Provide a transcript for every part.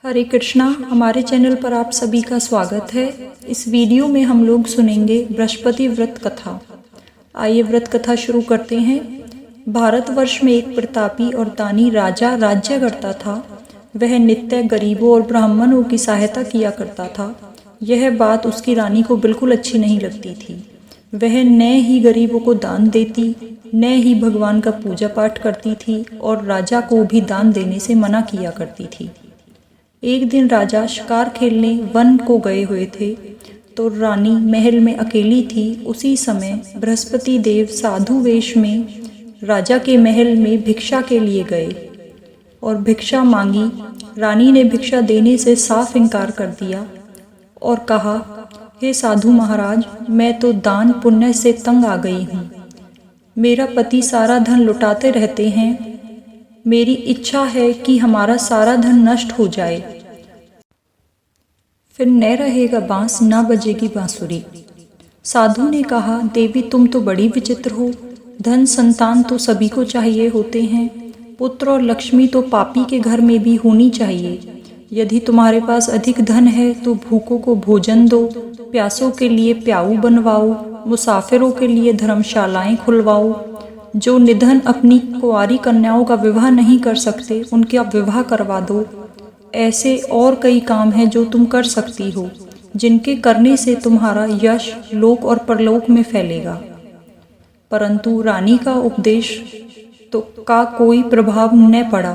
हरे कृष्णा। हमारे चैनल पर आप सभी का स्वागत है। इस वीडियो में हम लोग सुनेंगे बृहस्पति व्रत कथा। आइए व्रत कथा शुरू करते हैं। भारतवर्ष में एक प्रतापी और दानी राजा राज्य करता था। वह नित्य गरीबों और ब्राह्मणों की सहायता किया करता था। यह बात उसकी रानी को बिल्कुल अच्छी नहीं लगती थी। वह न ही गरीबों को दान देती, न ही भगवान का पूजा पाठ करती थी और राजा को भी दान देने से मना किया करती थी। एक दिन राजा शिकार खेलने वन को गए हुए थे तो रानी महल में अकेली थी। उसी समय बृहस्पति देव साधु वेश में राजा के महल में भिक्षा के लिए गए और भिक्षा मांगी। रानी ने भिक्षा देने से साफ इनकार कर दिया और कहा, हे साधु महाराज, मैं तो दान पुण्य से तंग आ गई हूँ। मेरा पति सारा धन लुटाते रहते हैं। मेरी इच्छा है कि हमारा सारा धन नष्ट हो जाए, फिर न रहेगा बांस, न बजेगी बांसुरी। साधु ने कहा, देवी तुम तो बड़ी विचित्र हो। धन संतान तो सभी को चाहिए होते हैं। पुत्र और लक्ष्मी तो पापी के घर में भी होनी चाहिए। यदि तुम्हारे पास अधिक धन है तो भूखों को भोजन दो, प्यासों के लिए प्याऊ बनवाओ, मुसाफिरों के लिए धर्मशालाएं खुलवाओ। जो निधन अपनी कुंवारी कन्याओं का विवाह नहीं कर सकते, उनका विवाह करवा दो। ऐसे और कई काम हैं जो तुम कर सकती हो, जिनके करने से तुम्हारा यश लोक और परलोक में फैलेगा। परंतु रानी का उपदेश का कोई प्रभाव न पड़ा।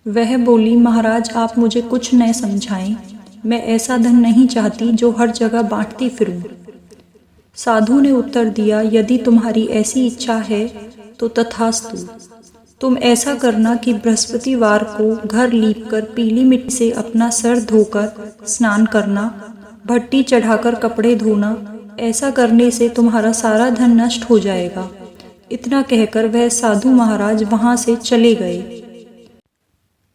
वह बोली, महाराज आप मुझे कुछ न समझाएं। मैं ऐसा धन नहीं चाहती जो हर जगह बांटती फिरूं। साधु ने उत्तर दिया, यदि तुम्हारी ऐसी इच्छा है तो तथास्तु। तुम ऐसा करना कि बृहस्पतिवार को घर लीपकर पीली मिट्टी से अपना सर धोकर स्नान करना, भट्टी चढ़ाकर कपड़े धोना। ऐसा करने से तुम्हारा सारा धन नष्ट हो जाएगा। इतना कहकर वह साधु महाराज वहां से चले गए।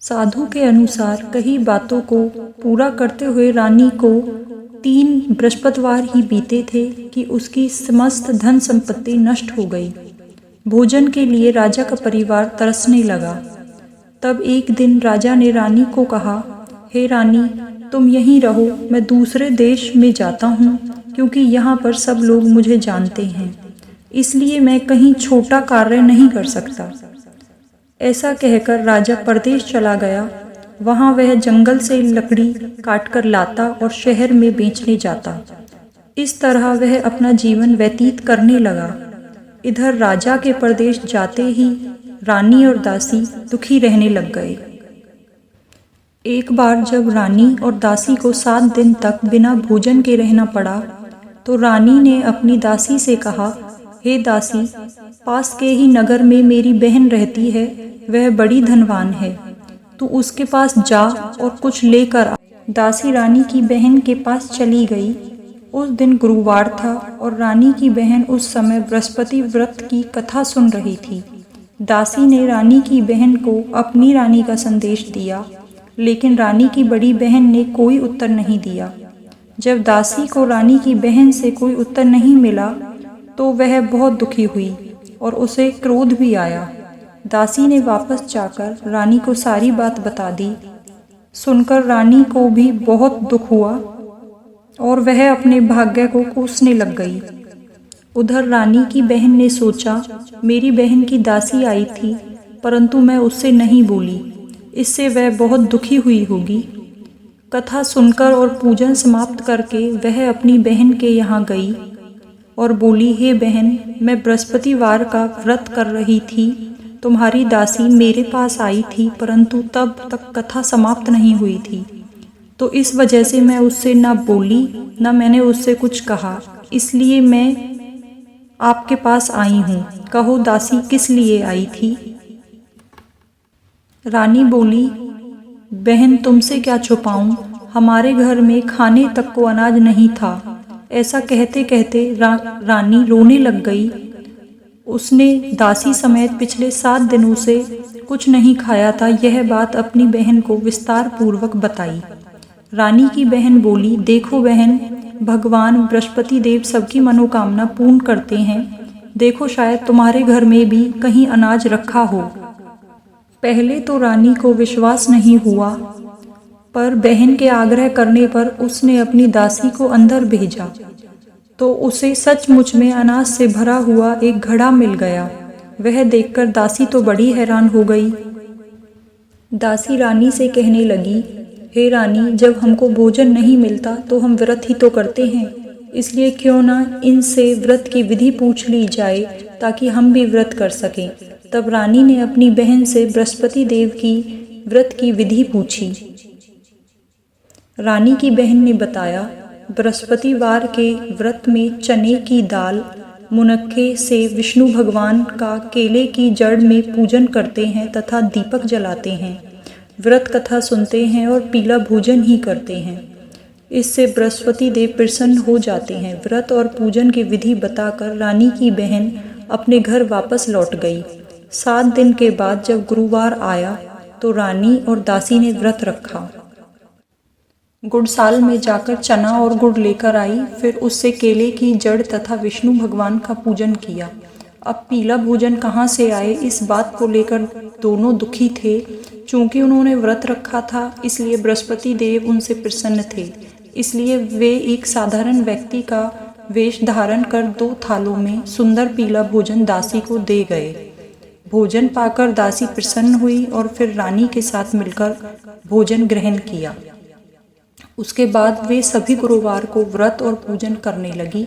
साधु के अनुसार कई बातों को पूरा करते हुए रानी को 3 बृहस्पतिवार ही बीते थे कि उसकी समस्त धन संपत्ति नष्ट हो गई। भोजन के लिए राजा का परिवार तरसने लगा। तब एक दिन राजा ने रानी को कहा, हे रानी, तुम यहीं रहो, मैं दूसरे देश में जाता हूँ, क्योंकि यहाँ पर सब लोग मुझे जानते हैं, इसलिए मैं कहीं छोटा कार्य नहीं कर सकता। ऐसा कहकर राजा परदेश चला गया। वहाँ वह जंगल से लकड़ी काटकर लाता और शहर में बेचने जाता। इस तरह वह अपना जीवन व्यतीत करने लगा। इधर राजा के परदेश जाते ही रानी और दासी दुखी रहने लग गए। एक बार जब रानी और दासी को 7 दिन तक बिना भोजन के रहना पड़ा तो रानी ने अपनी दासी से कहा, हे दासी, पास के ही नगर में मेरी बहन रहती है। वह बड़ी धनवान है, तू उसके पास जा और कुछ लेकर आ। दासी रानी की बहन के पास चली गई। उस दिन गुरुवार था और रानी की बहन उस समय बृहस्पति व्रत की कथा सुन रही थी। दासी ने रानी की बहन को अपनी रानी का संदेश दिया, लेकिन रानी की बड़ी बहन ने कोई उत्तर नहीं दिया। जब दासी को रानी की बहन से कोई उत्तर नहीं मिला तो वह बहुत दुखी हुई और उसे क्रोध भी आया। दासी ने वापस जाकर रानी को सारी बात बता दी। सुनकर रानी को भी बहुत दुख हुआ और वह अपने भाग्य को कोसने लग गई। उधर रानी की बहन ने सोचा, मेरी बहन की दासी आई थी, परंतु मैं उससे नहीं बोली, इससे वह बहुत दुखी हुई होगी। कथा सुनकर और पूजन समाप्त करके वह अपनी बहन के यहाँ गई और बोली, हे बहन, मैं बृहस्पतिवार का व्रत कर रही थी। तुम्हारी दासी मेरे पास आई थी, परंतु तब तक कथा समाप्त नहीं हुई थी, तो इस वजह से मैं उससे ना बोली, ना मैंने उससे कुछ कहा, इसलिए मैं आपके पास आई हूँ। कहो दासी किस लिए आई थी? रानी बोली, बहन तुमसे क्या छुपाऊं, हमारे घर में खाने तक को अनाज नहीं था। ऐसा कहते कहते रानी रोने लग गई। उसने दासी समेत पिछले 7 दिनों से कुछ नहीं खाया था। यह बात अपनी बहन को विस्तार पूर्वक बताई। रानी की बहन बोली, देखो बहन, भगवान बृहस्पति देव सबकी मनोकामना पूर्ण करते हैं। देखो शायद तुम्हारे घर में भी कहीं अनाज रखा हो। पहले तो रानी को विश्वास नहीं हुआ पर बहन के आग्रह करने पर उसने अपनी दासी को अंदर भेजा तो उसे सचमुच में अनाज से भरा हुआ एक घड़ा मिल गया। वह देखकर दासी तो बड़ी हैरान हो गई। दासी रानी से कहने लगी, हे रानी, जब हमको भोजन नहीं मिलता तो हम व्रत ही तो करते हैं, इसलिए क्यों ना इनसे व्रत की विधि पूछ ली जाए ताकि हम भी व्रत कर सकें। तब रानी ने अपनी बहन से बृहस्पति देव की व्रत की विधि पूछी। रानी की बहन ने बताया, बृहस्पतिवार के व्रत में चने की दाल मुनक्के से विष्णु भगवान का केले की जड़ में पूजन करते हैं तथा दीपक जलाते हैं, व्रत कथा सुनते हैं और पीला भोजन ही करते हैं। इससे बृहस्पति देव प्रसन्न हो जाते हैं। व्रत और पूजन की विधि बताकर रानी की बहन अपने घर वापस लौट गई। 7 दिन के बाद जब गुरुवार आया तो रानी और दासी ने व्रत रखा। गुड़साल में जाकर चना और गुड़ लेकर आई, फिर उससे केले की जड़ तथा विष्णु भगवान का पूजन किया। अब पीला भोजन कहाँ से आए, इस बात को लेकर दोनों दुखी थे। चूंकि उन्होंने व्रत रखा था इसलिए बृहस्पति देव उनसे प्रसन्न थे, इसलिए वे एक साधारण व्यक्ति का वेश धारण कर 2 थालों में सुंदर पीला भोजन दासी को दे गए। भोजन पाकर दासी प्रसन्न हुई और फिर रानी के साथ मिलकर भोजन ग्रहण किया। उसके बाद वे सभी गुरुवार को व्रत और पूजन करने लगी।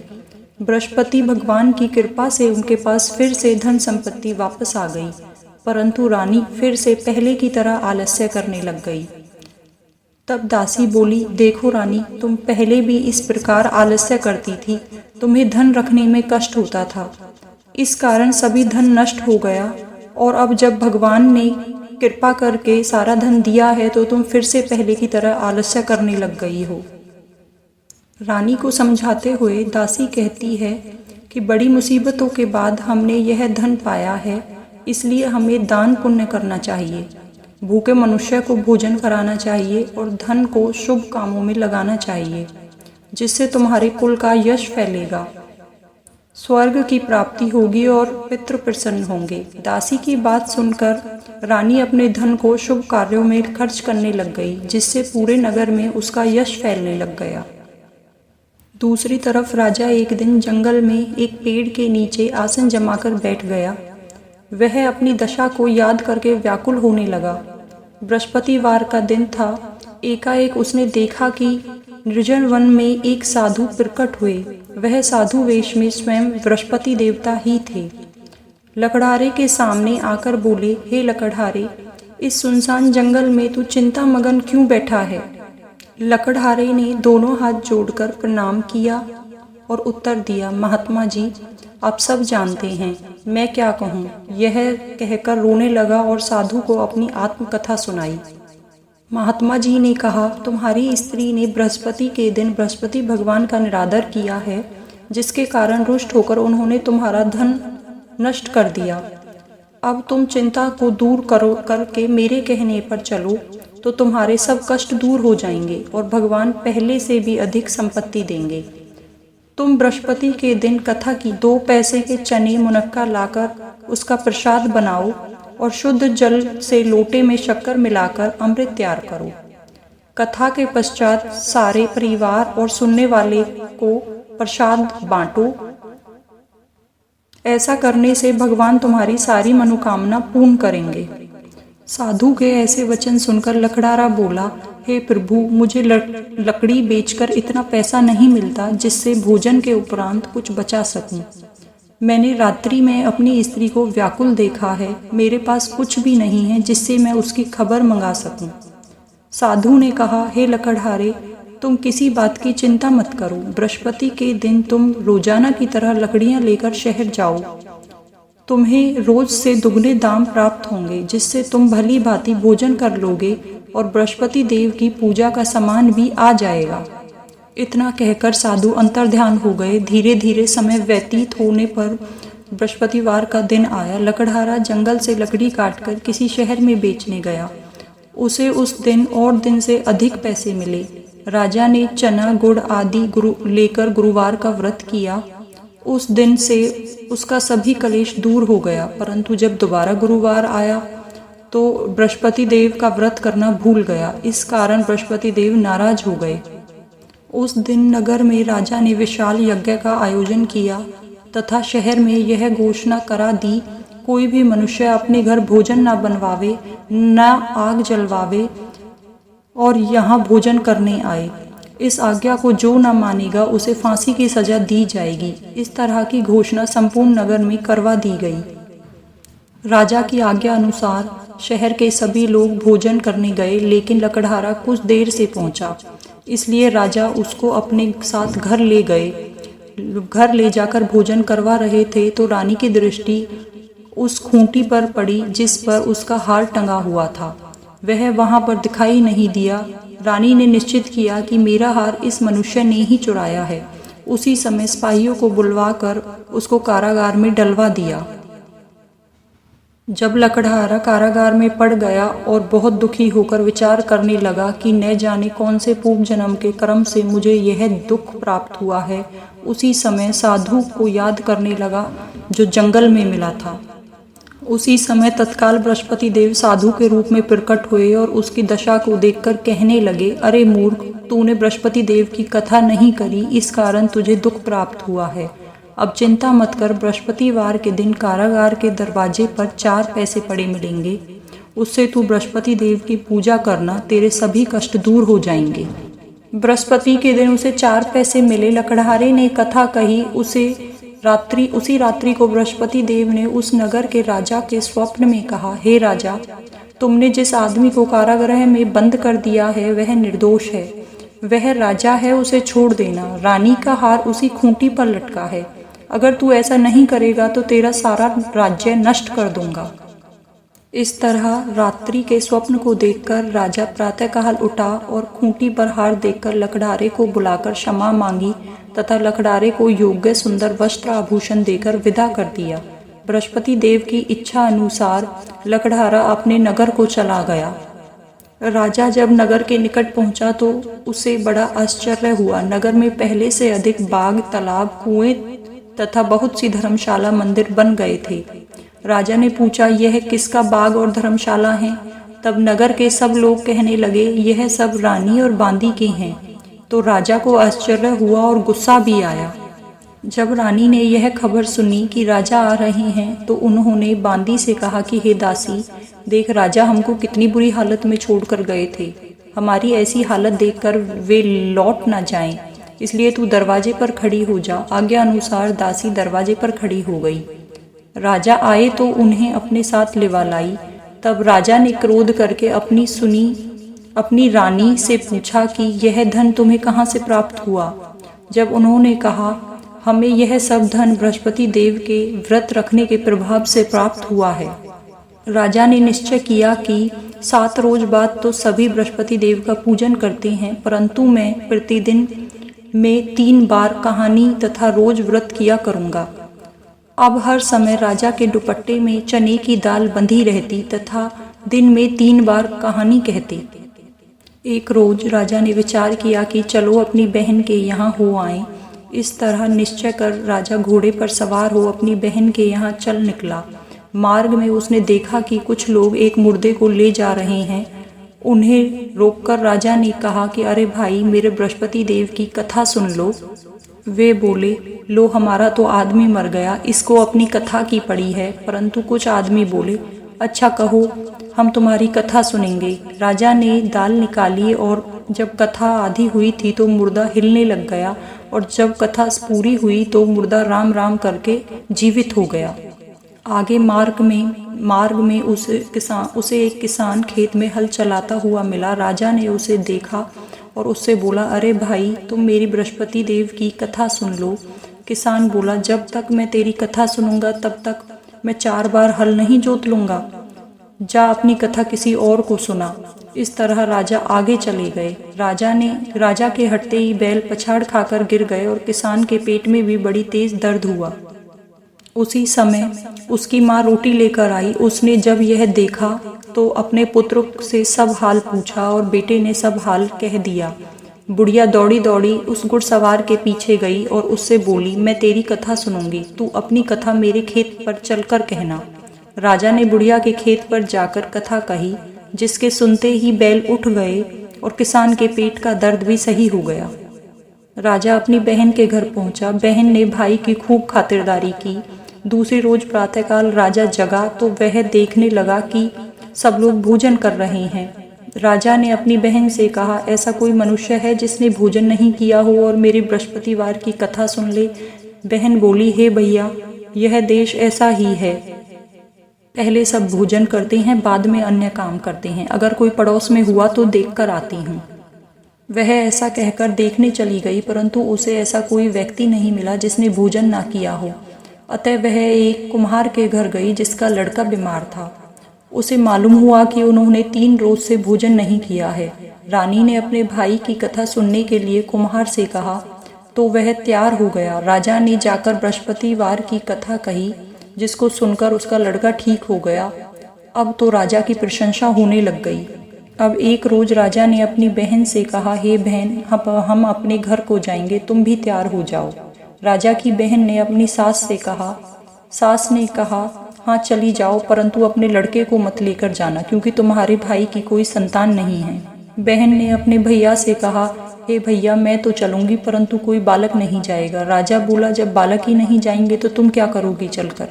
बृहस्पति भगवान की कृपा से उनके पास फिर से धन संपत्ति वापस आ गई, परंतु रानी फिर से पहले की तरह आलस्य करने लग गई। तब दासी बोली, देखो रानी, तुम पहले भी इस प्रकार आलस्य करती थी, तुम्हें धन रखने में कष्ट होता था, इस कारण सभी धन नष्ट हो गया, और अब जब भगवान ने कृपा करके सारा धन दिया है तो तुम फिर से पहले की तरह आलस्य करने लग गई हो। रानी को समझाते हुए दासी कहती है कि बड़ी मुसीबतों के बाद हमने यह धन पाया है, इसलिए हमें दान पुण्य करना चाहिए, भूखे मनुष्य को भोजन कराना चाहिए और धन को शुभ कामों में लगाना चाहिए, जिससे तुम्हारे कुल का यश फैलेगा, स्वर्ग की प्राप्ति होगी और पितृ प्रसन्न होंगे। दासी की बात सुनकर रानी अपने धन को शुभ कार्यों में खर्च करने लग गई, जिससे पूरे नगर में उसका यश फैलने लग गया। दूसरी तरफ राजा एक दिन जंगल में एक पेड़ के नीचे आसन जमाकर बैठ गया। वह अपनी दशा को याद करके व्याकुल होने लगा। बृहस्पतिवार का दिन था। एकाएक उसने देखा कि निर्जन वन में एक साधु प्रकट हुए। वह साधु वेश में स्वयं बृहस्पति देवता ही थे। लकड़हारे के सामने आकर बोले, हे लकड़हारे, इस सुनसान जंगल में तू चिंता मगन क्यों बैठा है? लकड़हारे ने दोनों हाथ जोड़कर प्रणाम किया और उत्तर दिया, महात्मा जी, आप सब जानते हैं, मैं क्या कहूँ। यह कहकर रोने लगा और साधु को अपनी आत्मकथा सुनाई। महात्मा जी ने कहा, तुम्हारी स्त्री ने बृहस्पति के दिन बृहस्पति भगवान का निरादर किया है, जिसके कारण रुष्ट होकर उन्होंने तुम्हारा धन नष्ट कर दिया। अब तुम चिंता को दूर करके मेरे कहने पर चलो तो तुम्हारे सब कष्ट दूर हो जाएंगे और भगवान पहले से भी अधिक संपत्ति देंगे। तुम बृहस्पति के दिन कथा की 2 पैसे के चने मुनक्का लाकर उसका प्रसाद बनाओ और शुद्ध जल से लोटे में शक्कर मिलाकर अमृत तैयार करो। कथा के पश्चात सारे परिवार और सुनने वाले को प्रसाद बांटो। ऐसा करने से भगवान तुम्हारी सारी मनोकामना पूर्ण करेंगे। साधु के ऐसे वचन सुनकर लकड़हारा बोला, हे प्रभु, मुझे लकड़ी बेचकर इतना पैसा नहीं मिलता जिससे भोजन के उपरांत कुछ बचा सकूं। मैंने रात्रि में अपनी स्त्री को व्याकुल देखा है, मेरे पास कुछ भी नहीं है जिससे मैं उसकी खबर मंगा सकूं। साधु ने कहा, हे लकड़हारे, तुम किसी बात की चिंता मत करो। बृहस्पति के दिन तुम रोजाना की तरह लकड़ियां लेकर शहर जाओ। तुम्हें रोज से दुगने दाम प्राप्त होंगे, जिससे तुम भली भांति भोजन कर लोगे और बृहस्पति देव की पूजा का सामान भी आ जाएगा। इतना कहकर साधु अंतर्ध्यान हो गए। धीरे धीरे समय व्यतीत होने पर बृहस्पतिवार का दिन आया। लकड़हारा जंगल से लकड़ी काटकर किसी शहर में बेचने गया। उसे उस दिन और दिन से अधिक पैसे मिले। राजा ने चना गुड़ आदि लेकर गुरुवार का व्रत किया। उस दिन से उसका सभी कलेश दूर हो गया। परंतु जब दोबारा गुरुवार आया तो बृहस्पति देव का व्रत करना भूल गया। इस कारण बृहस्पति देव नाराज हो गए। उस दिन नगर में राजा ने विशाल यज्ञ का आयोजन किया तथा शहर में यह घोषणा करा दी, कोई भी मनुष्य अपने घर भोजन न बनवावे, न आग जलवावे और यहाँ भोजन करने आए। इस आज्ञा को जो न मानेगा उसे फांसी की सजा दी जाएगी। इस तरह की घोषणा संपूर्ण नगर में करवा दी गई। राजा की आज्ञा अनुसार शहर के सभी लोग भोजन करने गए, लेकिन लकड़हारा कुछ देर से पहुंचा, इसलिए राजा उसको अपने साथ घर ले गए। घर ले जाकर भोजन करवा रहे थे तो रानी की दृष्टि उस खूंटी पर पड़ी जिस पर उसका हार टंगा हुआ था। वह वहां पर दिखाई नहीं दिया। रानी ने निश्चित किया कि मेरा हार इस मनुष्य ने ही चुराया है। उसी समय सिपाहियों को बुलवाकर उसको कारागार में डलवा दिया। जब लकड़हारा कारागार में पड़ गया और बहुत दुखी होकर विचार करने लगा कि न जाने कौन से पूर्व जन्म के कर्म से मुझे यह दुख प्राप्त हुआ है, उसी समय साधु को याद करने लगा जो जंगल में मिला था। उसी समय तत्काल बृहस्पति देव साधु के रूप में प्रकट हुए और उसकी दशा को देखकर कहने लगे, अरे मूर्ख, तूने बृहस्पति देव की कथा नहीं करी, इस कारण तुझे दुख प्राप्त हुआ है। अब चिंता मत कर, बृहस्पतिवार के दिन कारागार के दरवाजे पर 4 पैसे पड़े मिलेंगे, उससे तू बृहस्पति देव की पूजा करना, तेरे सभी कष्ट दूर हो जाएंगे। बृहस्पति के दिन उसे 4 पैसे मिले। लकड़हारे ने कथा कही। उसी रात्रि को बृहस्पति देव ने उस नगर के राजा के स्वप्न में कहा, हे राजा, तुमने जिस आदमी को कारागृह में बंद कर दिया है वह निर्दोष है। वह राजा है, उसे छोड़ देना। रानी का हार उसी खूंटी पर लटका है। अगर तू ऐसा नहीं करेगा तो तेरा सारा राज्य नष्ट कर दूंगा। इस तरह रात्रि के स्वप्न को देखकर राजा प्रातःकाल उठा और खूंटी पर हार देखकर लकड़हारे को बुलाकर क्षमा मांगी तथा लकड़हारे को योग्य सुंदर वस्त्र आभूषण देकर विदा कर दिया। बृहस्पति देव की इच्छा अनुसार लकड़हारा अपने नगर को चला गया। राजा जब नगर के निकट पहुंचा तो उसे बड़ा आश्चर्य हुआ। नगर में पहले से अधिक बाग, तालाब, कुएं तथा बहुत सी धर्मशाला, मंदिर बन गए थे। राजा ने पूछा, यह किसका बाग और धर्मशाला है? तब नगर के सब लोग कहने लगे, यह सब रानी और बांदी के हैं। तो राजा को आश्चर्य हुआ और गुस्सा भी आया। जब रानी ने यह खबर सुनी कि राजा आ रहे हैं तो उन्होंने बांदी से कहा कि हे दासी, देख, राजा हमको कितनी बुरी हालत में छोड़कर गए थे। हमारी ऐसी हालत देखकर वे लौट न जाएं, इसलिए तू दरवाजे पर खड़ी हो जा। आज्ञा अनुसार दासी दरवाजे पर खड़ी हो गई। राजा आए तो उन्हें अपने साथ लिवा लाई। तब राजा ने क्रोध करके अपनी रानी से पूछा कि यह धन तुम्हें कहाँ से प्राप्त हुआ? जब उन्होंने कहा, हमें यह सब धन बृहस्पति देव के व्रत रखने के प्रभाव से प्राप्त हुआ है। राजा ने निश्चय किया कि 7 रोज बाद तो सभी बृहस्पति देव का पूजन करते हैं, परंतु मैं प्रतिदिन में 3 बार कहानी तथा रोज व्रत किया करूँगा। अब हर समय राजा के दुपट्टे में चने की दाल बंधी रहती तथा दिन में 3 बार कहानी कहते। एक रोज राजा ने विचार किया कि चलो अपनी बहन के यहाँ हो आएं। इस तरह निश्चय कर राजा घोड़े पर सवार हो अपनी बहन के यहाँ चल निकला। मार्ग में उसने देखा कि कुछ लोग एक मुर्दे को ले जा रहे हैं। उन्हें रोककर राजा ने कहा कि अरे भाई, मेरे बृहस्पति देव की कथा सुन लो। वे बोले, लो, हमारा तो आदमी मर गया, इसको अपनी कथा की पड़ी है। परंतु कुछ आदमी बोले, अच्छा कहो, हम तुम्हारी कथा सुनेंगे। राजा ने दाल निकाली और जब कथा आधी हुई थी तो मुर्दा हिलने लग गया और जब कथा पूरी हुई तो मुर्दा राम राम करके जीवित हो गया। आगे मार्ग में उसे एक किसान खेत में हल चलाता हुआ मिला। राजा ने उसे देखा और उससे बोला, अरे भाई, तुम मेरी बृहस्पति देव की कथा सुन लो। किसान बोला, जब तक मैं तेरी कथा सुनूंगा तब तक मैं 4 बार हल नहीं जोत लूंगा। जा अपनी कथा किसी और को सुना। इस तरह राजा आगे चले गए। राजा के हटते ही बैल पछाड़ खाकर गिर गए और किसान के पेट में भी बड़ी तेज दर्द हुआ। उसी समय उसकी माँ रोटी लेकर आई। उसने जब यह देखा तो अपने पुत्र से सब हाल पूछा और बेटे ने सब हाल कह दिया। बुढ़िया दौड़ी दौड़ी उस घुड़सवार के पीछे गई और उससे बोली, मैं तेरी कथा सुनूंगी, तू अपनी कथा मेरे खेत पर चलकर कहना। राजा ने बुढ़िया के खेत पर जाकर कथा कही, जिसके सुनते ही बैल उठ गए और किसान के पेट का दर्द भी सही हो गया। राजा अपनी बहन के घर पहुंचा। बहन ने भाई की खूब खातिरदारी की। दूसरी रोज प्रातःकाल राजा जगा तो वह देखने लगा कि सब लोग भोजन कर रहे हैं। राजा ने अपनी बहन से कहा, ऐसा कोई मनुष्य है जिसने भोजन नहीं किया हो और मेरे बृहस्पतिवार की कथा सुन ले। बहन बोली, हे भैया, यह देश ऐसा ही है, पहले सब भोजन करते हैं, बाद में अन्य काम करते हैं। अगर कोई पड़ोस में हुआ तो देख कर आती हूँ। वह ऐसा कहकर देखने चली गई, परंतु उसे ऐसा कोई व्यक्ति नहीं मिला जिसने भोजन ना किया हो। अतः वह एक कुम्हार के घर गई जिसका लड़का बीमार था। उसे मालूम हुआ कि उन्होंने 3 रोज से भोजन नहीं किया है। रानी ने अपने भाई की कथा सुनने के लिए कुम्हार से कहा तो वह तैयार हो गया। राजा ने जाकर बृहस्पतिवार की कथा कही, जिसको सुनकर उसका लड़का ठीक हो गया। अब तो राजा की प्रशंसा होने लग गई। अब एक रोज राजा ने अपनी बहन से कहा, हे बहन, हम अपने घर को जाएंगे, तुम भी तैयार हो जाओ। राजा की बहन ने अपनी सास से कहा। सास ने कहा, हाँ चली जाओ, परंतु अपने लड़के को मत लेकर जाना, क्योंकि तुम्हारे भाई की कोई संतान नहीं है। बहन ने अपने भैया से कहा, हे भैया, मैं तो चलूंगी, परंतु कोई बालक नहीं जाएगा। राजा बोला, जब बालक ही नहीं जाएंगे तो तुम क्या करोगी चलकर।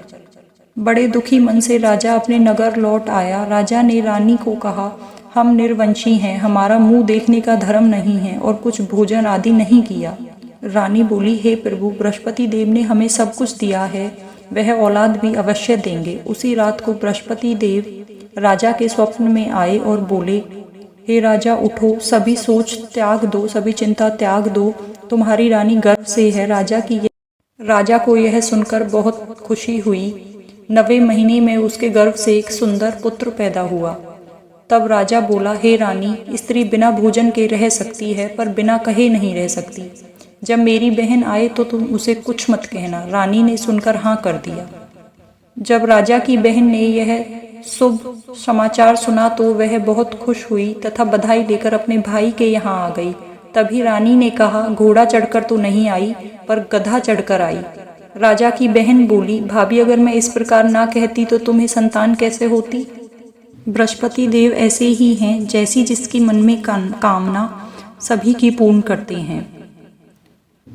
बड़े दुखी मन से राजा अपने नगर लौट आया। राजा ने रानी को कहा, हम निर्वंशी हैं, हमारा मुंह देखने का धर्म नहीं है और कुछ भोजन आदि नहीं किया। रानी बोली, हे प्रभु, बृहस्पति देव ने हमें सब कुछ दिया है, वह औलाद भी अवश्य देंगे। उसी रात को बृहस्पति देव राजा के स्वप्न में आए और बोले, हे राजा, उठो, सभी सोच त्याग दो, सभी चिंता त्याग दो, तुम्हारी रानी गर्भ से है। राजा को यह सुनकर बहुत खुशी हुई। 9वें महीने में उसके गर्भ से एक सुंदर पुत्र पैदा हुआ। तब राजा बोला, हे रानी, स्त्री बिना भोजन के रह सकती है, पर बिना कहे नहीं रह सकती। जब मेरी बहन आए तो तुम उसे कुछ मत कहना। रानी ने सुनकर हाँ कर दिया। जब राजा की बहन ने यह शुभ समाचार सुना तो वह बहुत खुश हुई तथा बधाई लेकर अपने भाई के यहाँ आ गई। तभी रानी ने कहा, घोड़ा चढ़कर तो नहीं आई, पर गधा चढ़कर आई। राजा की बहन बोली, भाभी, अगर मैं इस प्रकार ना कहती तो तुम्हें संतान कैसे होती। बृहस्पति देव ऐसे ही हैं, जैसी जिसकी मन में कामना सभी की पूर्ण करते हैं।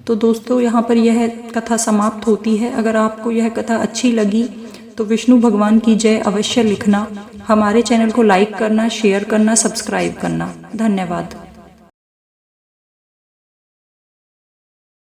तो दोस्तों, यहाँ पर यह कथा समाप्त होती है। अगर आपको यह कथा अच्छी लगी तो विष्णु भगवान की जय अवश्य लिखना। हमारे चैनल को लाइक करना, शेयर करना, सब्सक्राइब करना। धन्यवाद।